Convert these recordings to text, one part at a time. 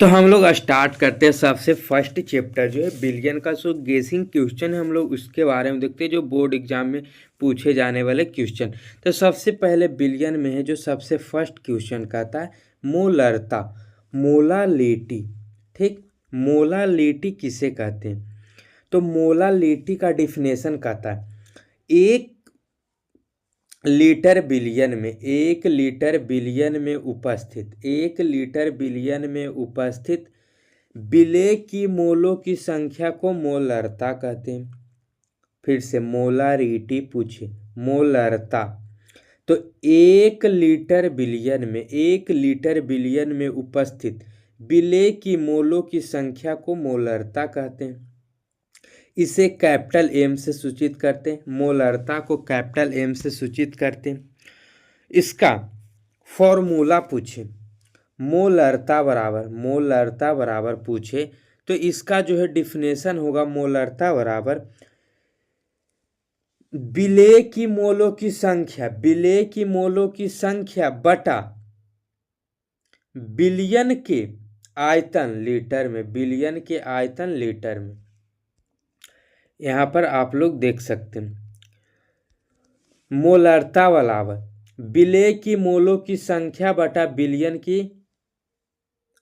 तो हम लोग स्टार्ट करते हैं सबसे फर्स्ट चैप्टर जो है बिलियन का। सो गेसिंग क्वेश्चन है, हम लोग उसके बारे में देखते हैं जो बोर्ड एग्जाम में पूछे जाने वाले क्वेश्चन। तो सबसे पहले बिलियन में है जो सबसे फर्स्ट क्वेश्चन कहता है मोलरता, मोलालिटी। ठीक, मोलालिटी किसे कहते हैं? तो मोलालिटी का डिफिनेशन कहता है एक लीटर बिलियन में, एक लीटर बिलियन में उपस्थित, एक लीटर बिलियन में उपस्थित विलेय की मोलों की संख्या को मोलरता कहते हैं। फिर से मोलारिटी पूछे, मोलरता। तो एक लीटर बिलियन में, एक लीटर बिलियन में उपस्थित विलेय की मोलों की संख्या को मोलरता कहते हैं। इसे कैपिटल एम से सूचित करते हैं, मोलरता को कैपिटल एम से सूचित करते हैं। इसका फॉर्मूला पूछे, मोलरता बराबर पूछे तो इसका जो है डिफिनेशन होगा मोलरता बराबर विलेय की मोलों की संख्या, विलेय की मोलों की संख्या बटा बिलियन के आयतन लीटर में, बिलियन के आयतन लीटर में। यहां पर आप लोग देख सकते हैं मोलरता बराबर विलेय की मोलों की संख्या बटा बिलियन की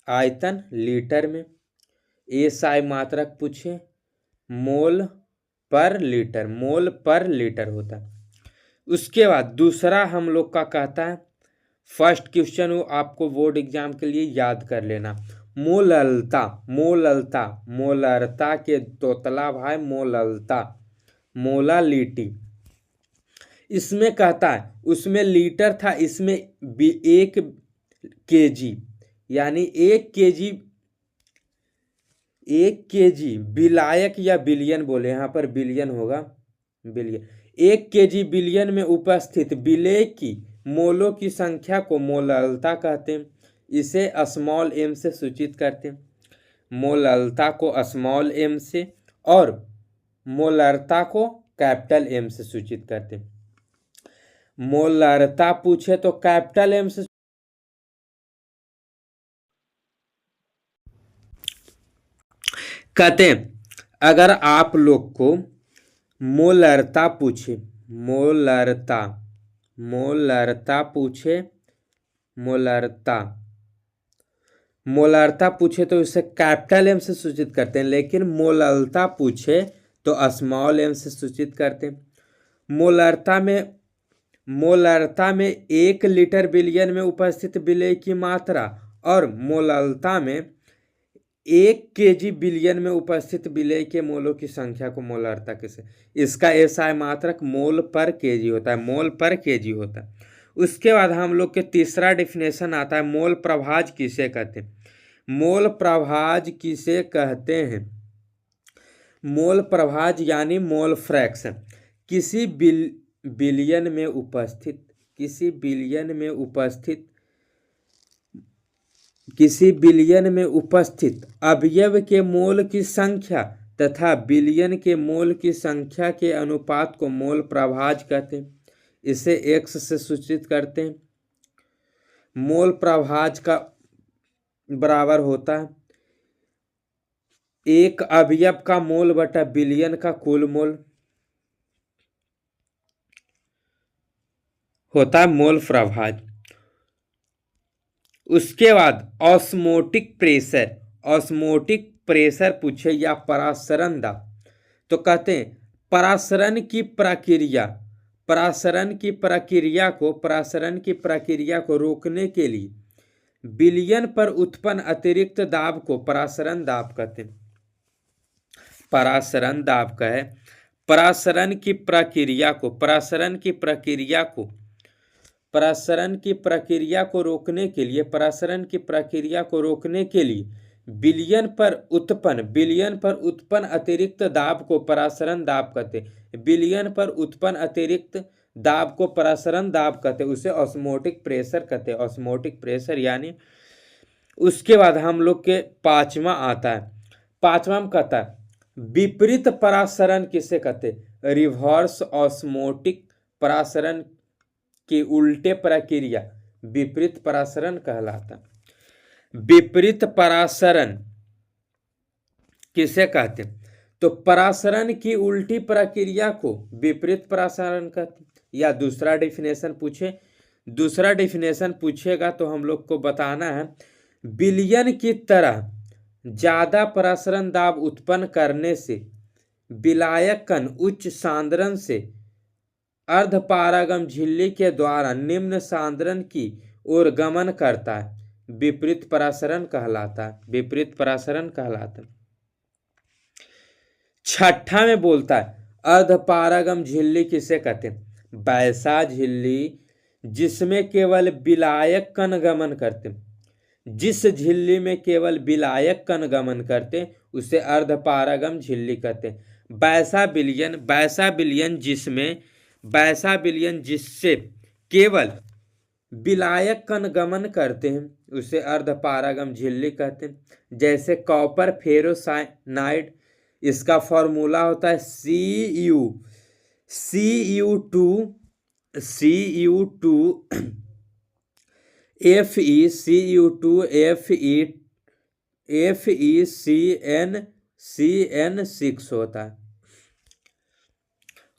आयतन लीटर में। एसआई मात्रक पूछे, मोल पर लीटर, मोल पर लीटर होता है। उसके बाद दूसरा हम लोग का कहता है, फर्स्ट क्वेश्चन वो आपको बोर्ड एग्जाम के लिए याद कर लेना, मोललता, मोललता, मोलरता के तोतला भाई मोललता, मोलालिटी। इसमें कहता है, उसमें लीटर था, इसमें 1 केजी, यानी 1 केजी विलायक या बिलियन बोले, यहाँ पर बिलियन होगा, बिलियन। 1 केजी बिलियन में उपस्थित विलेय की मोलों की संख्या को मोललता कहते हैं। इसे स्मॉल एम से सूचित करते हैं, मोललता को स्मॉल एम से और मोलरता को कैपिटल एम से सूचित करते हैं। मोलरता पूछे तो कैपिटल एम से कहते हैं। अगर आप लोग को मोलरता पूछे, मोलरता, मोलरता पूछे, मोलरता, मोलरता पूछे तो इसे कैपिटल एम से सूचित करते हैं, लेकिन मोललता पूछे तो स्मॉल एम से सूचित करते हैं। मोलरता में, मोलरता में 1 लीटर बिलियन में उपस्थित विलेय की मात्रा और मोललता में 1 केजी बिलियन में उपस्थित विलेय के मोलों की संख्या को मोलरता किसे, इसका एसआई मात्रक मोल पर केजी होता है, मोल पर केजी होता है। उसके बाद हम लोग के तीसरा डिफिनेशन आता है, मोल प्रभाज किसे कहते हैं? मोल प्रभाज किसे कहते हैं? मोल प्रभाज यानी मोल फ्रैक्शन, किसी बिलियन में उपस्थित, किसी बिलियन में उपस्थित, किसी बिलियन में उपस्थित अवयव के मोल की संख्या तथा बिलियन के मोल की संख्या के अनुपात को मोल प्रभाज कहते हैं। इसे एक्स से सूचित करते हैं। मोल प्रभाज का बराबर होता है एक अवयव का मोल बटा बिलियन का कुल मोल, होता है मोल प्रभाज। उसके बाद ऑस्मोटिक प्रेशर, ऑस्मोटिक प्रेशर पूछे या परासरण दाब, तो कहते हैं परासरण की प्रक्रिया, परासरण की प्रक्रिया को, परासरण की प्रक्रिया को रोकने के लिए बिलियन पर उत्पन्न अतिरिक्त दाब को परासरण दाब कहते हैं। परासरण दाब का है परासरण की प्रक्रिया को, परासरण की प्रक्रिया को, परासरण की प्रक्रिया को रोकने के लिए, परासरण की प्रक्रिया को रोकने के लिए बिलियन पर उत्पन्न, बिलियन पर उत्पन्न अतिरिक्त दाब को परासरण दाब कहते हैं। बिलियन पर उत्पन्न अतिरिक्त दाब को परासरण दाब कहते हैं, उसे ऑस्मोटिक प्रेशर कहते हैं, ऑस्मोटिक प्रेशर यानी। उसके बाद हम लोग के पांचवा आता है, पांचवा में कहता है विपरीत परासरण किसे कहते हैं? रिवर्स ऑस्मोटिक परासरण की उल्टे प्रक्रिया विपरीत परासरण कहलाता। विपरीत परासरण किसे कहते हैं? तो परासरण की उल्टी प्रक्रिया को विपरीत परासरण कहते हैं। या दूसरा डेफिनेशन पूछेगा तो हम लोग को बताना है, विलयन की तरह ज्यादा परासरण दाब उत्पन्न करने से विलायक कण उच्च सांद्रण से अर्धपारगम झिल्ली के द्वारा निम्न सांद्रण की ओर गमन करता है, विपरीत परासरण कहलाता है। विपरीत परासरण कहलाता है। छठा में बोलता है अर्धपारगम झिल्ली किसे कहते हैं? वैसा झिल्ली जिसमें केवल विलायक कण गमन करते हैं। जिस झिल्ली में केवल विलायक कण गमन करते हैं उसे अर्धपारगम झिल्ली कहते हैं। वैसा विलयन जिससे केवल विलायक कण गमन करते हैं उसे अर्धपारगम झिल्ली कहते हैं। जैसे कॉपर फेरोसाइनाइड, इसका फॉर्मूला होता है FeCN6 होता है।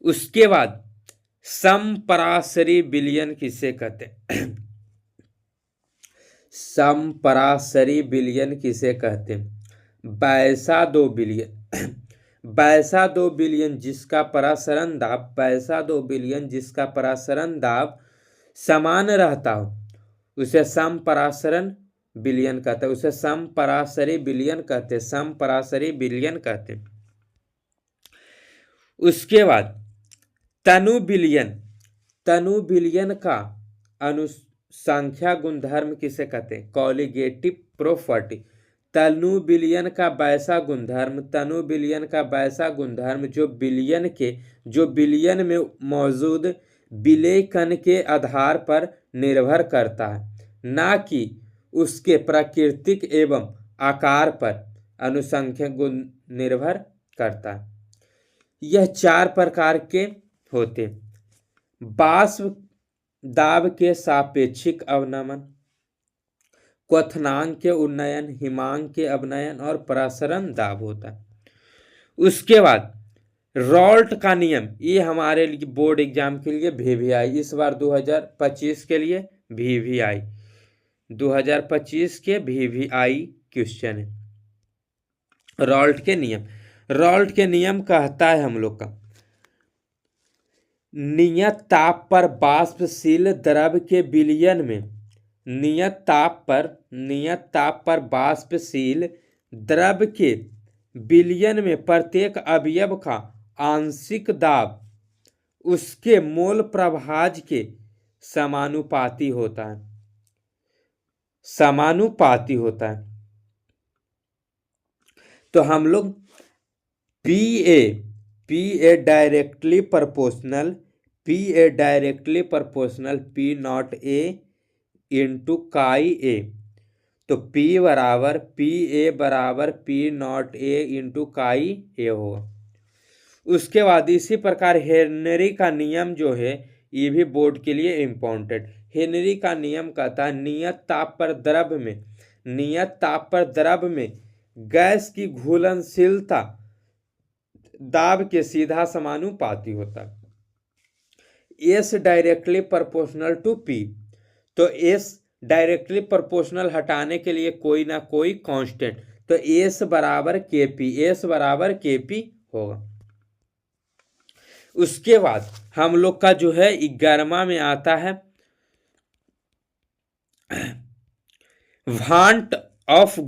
उसके बाद समपराशरी विलयन किसे कहते हैं? समपराशरी विलयन किसे कहते हैं? वैसा दो विलयन जिसका परासरण दाब समान रहता हो उसे समपरासरण विलयन कहते हैं। उसे समपराशरी विलयन कहते हैं। उसके बाद तनु विलयन का अनुसंख्या गुणधर्म किसे कहते हैं? Colligative property. तनु विलयन का वैसा गुणधर्म जो विलयन में मौजूद विलेय कण के आधार पर निर्भर करता है, ना कि उसके प्राकृतिक एवं आकार पर अनुसंख्यक गुण निर्भर करता है। यह 4 प्रकार के होते: बाष्प दाब के सापेक्षिक अवनमन, क्वथनांक के उन्नयन, हिमांक के अवनयन और परासरण दाब होता है। उसके बाद रॉल्ट का नियम, ये हमारे बोर्ड एग्जाम के लिए VVI इस बार 2025 के लिए VVI 2025 के VVI क्वेश्चन है। रॉल्ट के नियम कहता है हम लोग का नियत ताप पर बाष्पशील द्रव के विलयन में नियत ताप पर बाष्पशील द्रव के विलयन में प्रत्येक अवयव का आंशिक दाब उसके मोल प्रभाज के समानुपाती होता है। तो हम लोग PA directly proportional P not A into काई A, तो PA बराबर P नॉट A इंटू काई A होगा। उसके बाद इसी प्रकार हेनरी का नियम जो है ये भी बोर्ड के लिए इम्पोर्टेंट। हेनरी का नियम कहता है नियत ताप पर द्रव में गैस की घुलनशीलता दाब के सीधा समानुपाती होता है। S directly proportional to P, तो S डायरेक्टली प्रोपोर्शनल हटाने के लिए कोई ना कोई कांस्टेंट, तो S बराबर KP होगा। उसके बाद हम लोग का जो है 11वां में आता है भांट ऑफ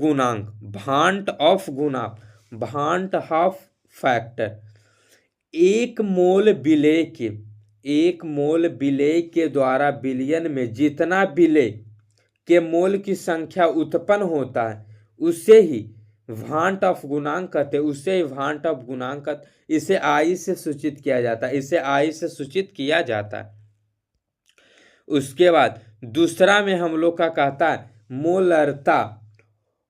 फैक्टर। एक मोल विलेय के द्वारा विलयन में जितना विलेय के मोल की संख्या उत्पन्न होता है उसे ही भांट ऑफ गुणांक कहते। इसे I से सूचित किया जाता है। उसके बाद दूसरा में हम लोग का कहता है मोलरता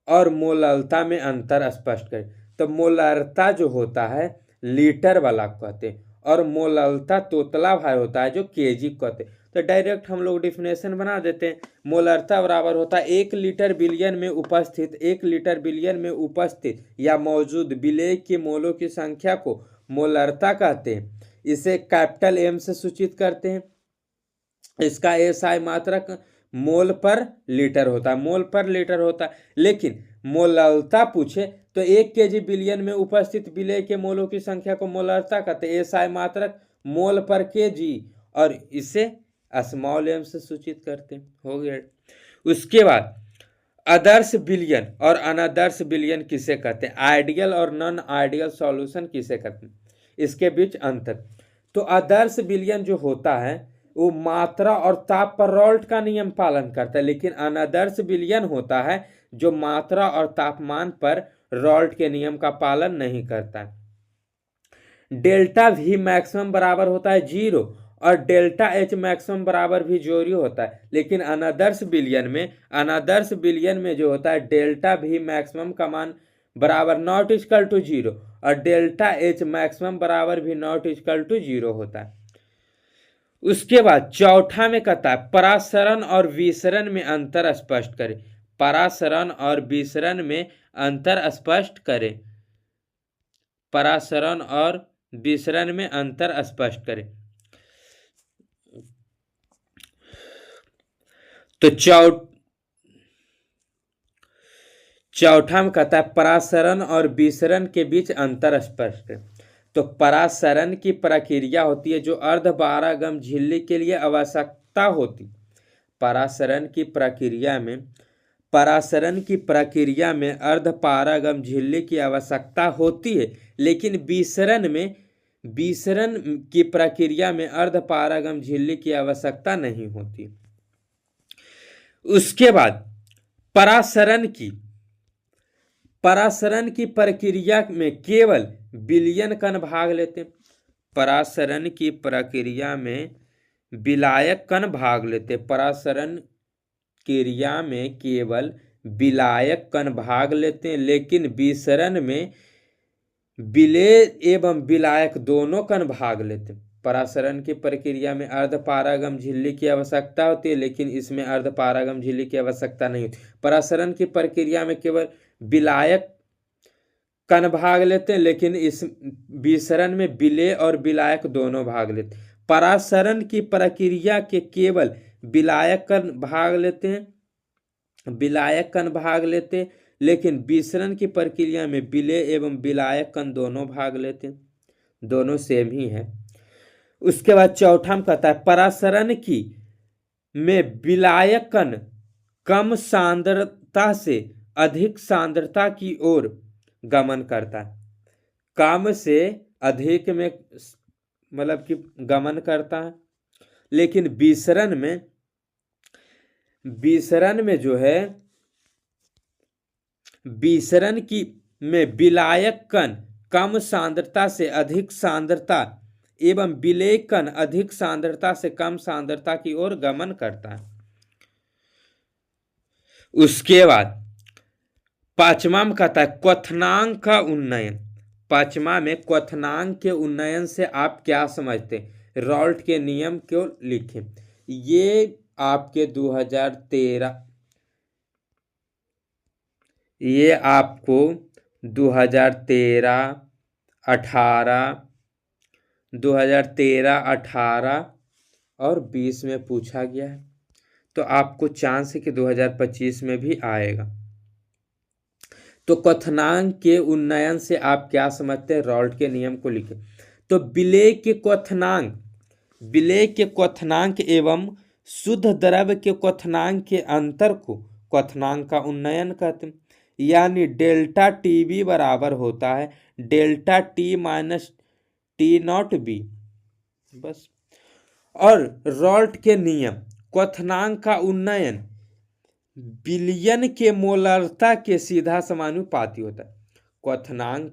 और मोललता में अंतर स्पष्ट करें। तो मोलरता जो होता है लीटर वाला कहते हैं और मोललता तोतला भार होता है जो केजी कहते हैं। तो डायरेक्ट हम लोग डिफिनेशन बना देते हैं। मोलरता बराबर होता है 1 लीटर बिलियन में उपस्थित 1 लीटर बिलियन में उपस्थित या मौजूद विलेय के मोलों की संख्या को मोलरता कहते हैं। इसे कैपिटल एम से सूचित करते हैं। इसका एसआई मात्रक मोल पर लीटर होता है, मोल पर लीटर होता है। लेकिन मोलरता पूछे तो 1 केजी बिलियन में उपस्थित विलेय के मोलों की संख्या को मोलरता कहते हैं। एसआई मात्रक मोल पर केजी और इसे स्मॉल एम से सूचित करते हैं। हो गया। उसके बाद आदर्श बिलियन और अनादर्श बिलियन किसे कहते हैं, आइडियल और नॉन आइडियल सॉल्यूशन किसे कहते हैं, इसके बीच अंतर। तो आदर्श बिलियन जो होता है वो मात्रा और ताप पर रॉल्ट का नियम पालन करता है, लेकिन अनादर्श बिलियन होता है जो मात्रा और तापमान पर रॉल्ट के नियम का पालन नहीं करता है। डेल्टा वी मैक्सिमम बराबर होता है 0 और डेल्टा एच मैक्सिमम बराबर भी 0 होता है। लेकिन अनादर्श बिलियन में जो होता है डेल्टा वी मैक्सिमम का मान बराबर नॉट इक्वल टू 0 और डेल्टा एच मैक्सिमम बराबर भी नॉट इक्वल टू 0 होता है। उसके बाद चौथा में कहता है परासरण और विसरण में अंतर स्पष्ट करें। परासरण और विसरण में अंतर स्पष्ट करें। परासरण और विसरण में अंतर स्पष्ट करें। तो चौथा में कहता है परासरण और विसरण के बीच अंतर स्पष्ट है। तो परासरण की प्रक्रिया होती है जो अर्धपारगम झिल्ली के लिए आवश्यकता होती। परासरण की प्रक्रिया में अर्धपारगम झिल्ली की आवश्यकता होती है, लेकिन विसरण की प्रक्रिया में अर्धपारगम झिल्ली की आवश्यकता नहीं होती। उसके बाद परासरण की प्रक्रिया में केवल विलयन कण भाग लेते हैं। परासरण की प्रक्रिया में विलायक कण भाग लेते। परासरण क्रिया में केवल विलायक कण भाग लेते हैं, लेकिन विसरण में विलेय एवं विलायक दोनों कण भाग लेते हैं। परासरण की प्रक्रिया में अर्धपारगम झिल्ली की आवश्यकता होती है, लेकिन इसमें अर्धपारगम झिल्ली की आवश्यकता नहीं होती। परासरण की प्रक्रिया में केवल विलायक कण भाग लेते हैं, लेकिन इस विसरण में विलेय और विलायक दोनों भाग लेते हैं। परासरण की प्रक्रिया के केवल विलायक कण भाग लेते हैं, लेकिन विसरण की प्रक्रिया में विलेय एवं विलायक कण दोनों भाग लेते हैं, दोनों सेम ही है। उसके बाद चौथा में कहता है परासरण की में विलायक कण कम सांद्रता से अधिक सांद्रता की ओर गमन करता है। कम से अधिक में मतलब कि गमन करता है, लेकिन विसरण में जो है विसरण की में विलायक कण कम सांद्रता से अधिक सांद्रता एवं विलेय कण अधिक सांद्रता से कम सांद्रता की ओर गमन करता है। उसके बाद पांचवा में कहता है क्वथनांक का उन्नयन। पांचवा में क्वथनांक के उन्नयन से आप क्या समझते हैं, रॉल्ट के नियम क्यों लिखें। ये आपके 2013 ये आपको 2013, 18 और 20 में पूछा गया है, तो आपको चांस है कि 2025 में भी आएगा। तो क्वथनांक के उन्नयन से आप क्या समझते हैं, रॉल्ट के नियम को लिखें। तो विलेय के क्वथनांक एवं शुद्ध द्रव्य के क्वथनांक के अंतर को क्वथनांक का उन्नयन कहते हैं। यानी डेल्टा टीबी बराबर होता है delta T minus T not be, बस। और रॉल्ट के नियम क्वथनांक का उन्नयन विलयन के मोलरता के सीधा समानुपाती होता है। क्वथनांक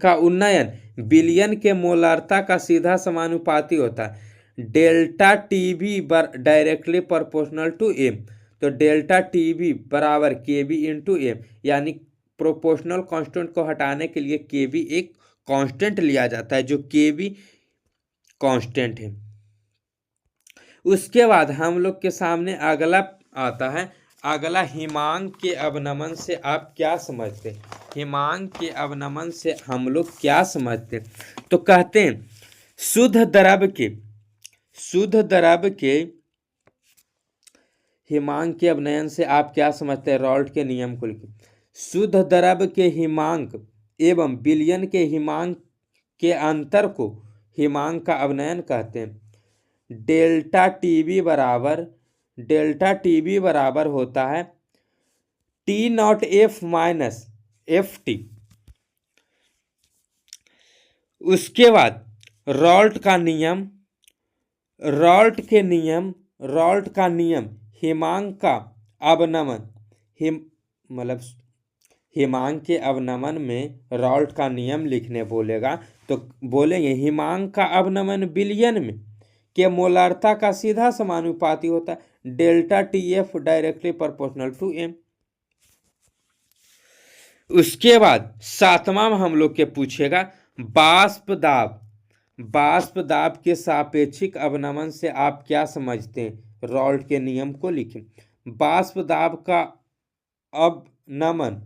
का उन्नयन विलयन के मोलरता का सीधा समानुपाती होता है। Delta TB directly proportional to M. तो डेल्टा टीबी बराबर केबी इंटू एम, यानी प्रोपोर्शनल कांस्टेंट को हटाने के लिए केबी एक कांस्टेंट लिया जाता है, जो केबी कांस्टेंट है। उसके बाद हम लोग के सामने अगला आता है, अगला हिमांक के अवनमन से आप क्या समझते हैं? हिमांक के अवनमन से हम लोग क्या समझते हैं? तो कहते हैं शुद्ध द्रव के हिमांक के अवनयन से आप क्या समझते हैं? रॉल्ट के नियम को लिखिए। शुद्ध द्रव के हिमांक एवं विलयन के हिमांक के अंतर को हिमांक का अवनयन कहते हैं। डेल्टा टीबी बराबर होता है T not F minus F T. उसके बाद रॉल्ट का नियम हिमांक का अवनमन मतलब हिमांक के अवनमन में रॉल्ट का नियम लिखने बोलेगा तो बोलेंगे हिमांक का अवनमन विलयन में के मोलारता का सीधा समानुपाती होता है delta T F directly proportional to M. उसके बाद सातवां हम लोग के पूछेगा वाष्प दाब के सापेक्षिक अवनमन से आप क्या समझते हैं? रॉल्ट के नियम को लिखें। वाष्प दाब का अवनमन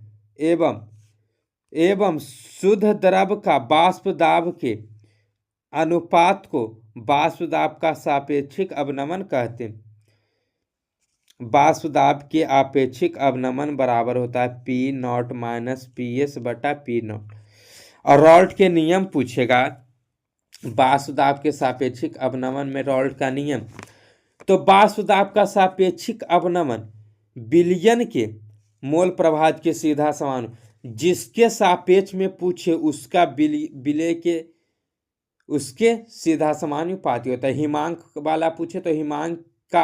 एवं शुद्ध द्रव का वाष्प दाब के अनुपात को वाष्प दाब का सापेक्षिक अवनमन कहते हैं। वाष्प दाब के आपेक्षिक अवनमन बराबर होता है P not minus P S बटा पी नॉट। और रॉल्ट के नियम पूछेगा वाष्प दाब के सापेक्षिक अवनमन में रॉल्ट का नियम, तो वाष्प दाब का सापेक्षिक अवनमन विलयन के मोल प्रभाज के सीधा समान, जिसके सापेक्ष में पूछे उसका विलय के उसके सीधा समानुपाती होता है। हिमांक वाला पूछे तो हिमांक का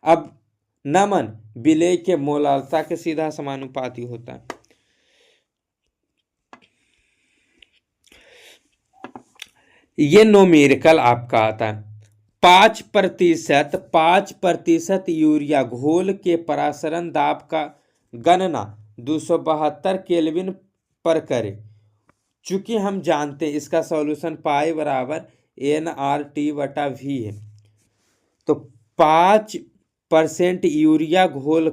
अवनमन विलय के मोलालता के सीधा समानुपाती होता है। ये न्यूमेरिकल आपका आता है 5% यूरिया घोल के परासरण दाब का गणना 272 केल्विन पर करें। चूंकि हम जानते हैं इसका सॉल्यूशन पाई बराबर NRT बटा V है, तो 5% यूरिया घोल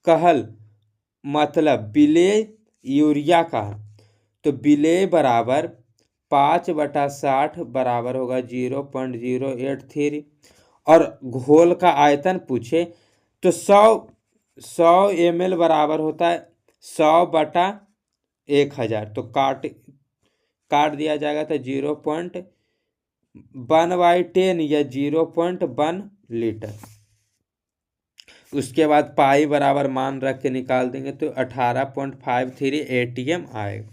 कहल मतलब विलेय यूरिया का है, तो विलेय बराबर 5/60 बराबर होगा 0.083। और घोल का आयतन पूछे तो 100 ml बराबर होता है 100/1000, तो काट दिया जाएगा तो 0.1/10 या 0.1 लीटर। उसके बाद पाई बराबर मान रख के निकाल देंगे तो 18.53 ATM आएगा।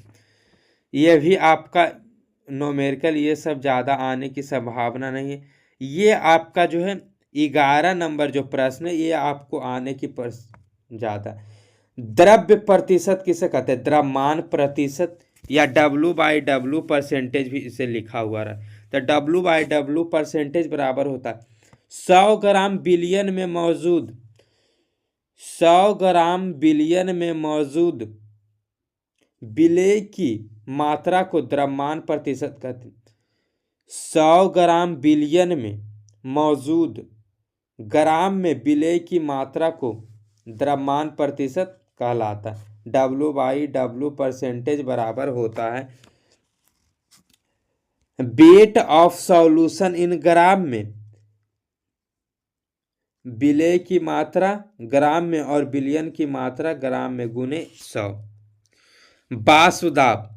ये भी आपका न्यूमेरिकल ये सब ज़्यादा आने की संभावना नहीं है। ये आपका जो है 11 नंबर जो प्रश्न है ये आपको आने की ज़्यादा। द्रव्य प्रतिशत किसे कहते हैं? द्रव्यमान प्रतिशत या W/W परसेंटेज भी इसे लिखा हुआ रहा, तो W/W परसेंटेज बराबर होता है 100 ग्राम बिलियन में मौजूद 100 ग्राम बिलियन में मौजूद विलेय की मात्रा को द्रव्यमान प्रतिशत कहते हैं। 100 ग्राम बिलियन में मौजूद ग्राम में विलेय की मात्रा को द्रव्यमान प्रतिशत कहलाता है। W/W परसेंटेज बराबर होता है वेट ऑफ सॉल्यूशन इन ग्राम में विलेय की मात्रा ग्राम में और बिलियन की मात्रा ग्राम में गुने 100। वाष्प दाब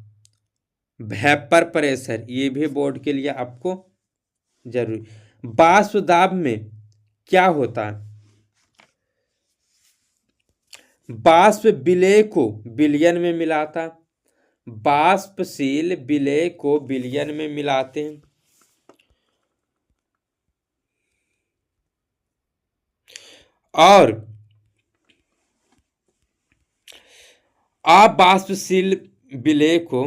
वेपर प्रेशर ये भी बोर्ड के लिए आपको जरूरी। वाष्प दाब में क्या होता है? वाष्प विलेय को विलयन में मिलाता, वाष्पशील विलेय को विलयन में मिलाते हैं और अवाष्पशील विलेय को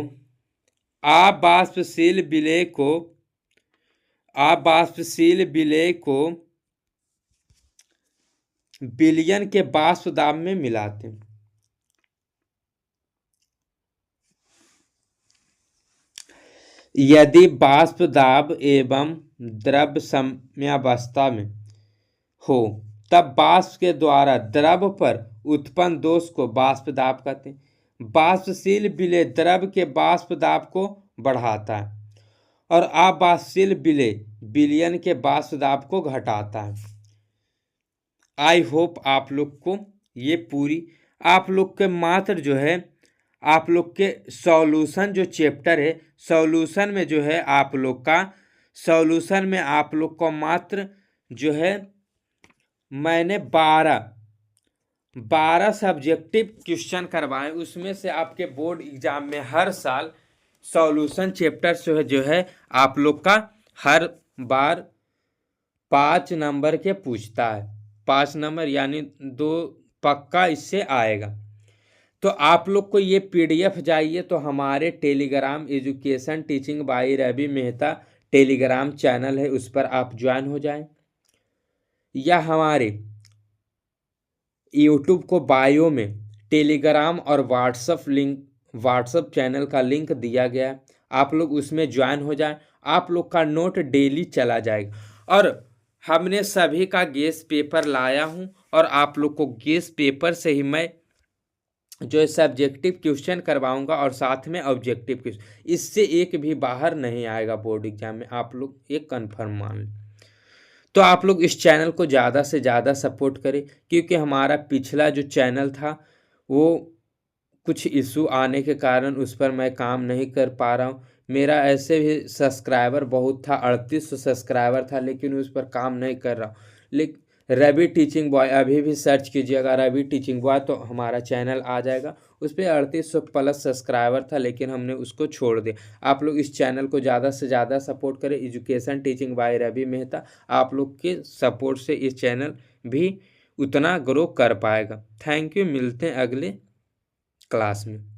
विलयन के वाष्प दाब में मिलाते हैं। यदि वाष्प दाब एवं द्रव्य साम्यावस्था में हो तब वाष्प के द्वारा द्रव पर उत्पन्न दोष को वाष्प दाब कहते हैं। वाष्पशील विलेय द्रव के वाष्प दाब को बढ़ाता है और अवाष्पशील विलेय विलयन के वाष्प दाब को घटाता है। आई होप आप लोग को ये पूरी आप लोग के मात्र जो है आप लोग के सॉल्यूशन जो चैप्टर है सॉल्यूशन में जो है आप लोग का सॉल्यूशन में आप लोग को मात्र जो है मैंने 12 सब्जेक्टिव क्वेश्चन करवाए। उसमें से आपके बोर्ड एग्जाम में हर साल सॉल्यूशन चैप्टर जो है आप लोग का हर बार 5 नंबर के पूछता है। 5 नंबर यानी 2 पक्का इससे आएगा। तो आप लोग को ये PDF चाहिए तो हमारे Telegram education teaching by Ravi Mehta Telegram channel है, उस पर आप ज्वाइन हो जाएं, या हमारे यूट्यूब को बायो में टेलीग्राम और व्हाट्सअप चैनल का लिंक दिया गया है, आप लोग उसमें ज्वाइन हो जाएं। आप लोग का नोट डेली चला जाएगा और हमने सभी का गेस पेपर लाया हूं और आप लोग को गेस पेपर से ही मैं जो है सब्जेक्टिव क्वेश्चन करवाऊंगा और साथ में ऑब्जेक्टिव क्वेश्चन, इससे एक भी बाहर नहीं आएगा बोर्ड एग्जाम में, आप लोग एक कंफर्म मान लें। तो आप लोग इस चैनल को ज़्यादा से ज़्यादा सपोर्ट करें क्योंकि हमारा पिछला जो चैनल था वो कुछ इशू आने के कारण उस पर मैं काम नहीं कर पा रहा हूँ। मेरा ऐसे भी सब्सक्राइबर बहुत था, 3800 सब्सक्राइबर था, लेकिन उस पर काम नहीं कर रहा हूँ। लेकिन रवि टीचिंग बॉय अभी भी सर्च कीजिएगा रवि टीचिंग बॉय तो हमारा चैनल आ जाएगा। उस पर 3800 प्लस सब्सक्राइबर था लेकिन हमने उसको छोड़ दिया। आप लोग इस चैनल को ज़्यादा से ज़्यादा सपोर्ट करें। Education teaching by Ravi Mehta, आप लोग के सपोर्ट से इस चैनल भी उतना ग्रो कर पाएगा। थैंक यू, मिलते हैं अगले क्लास में।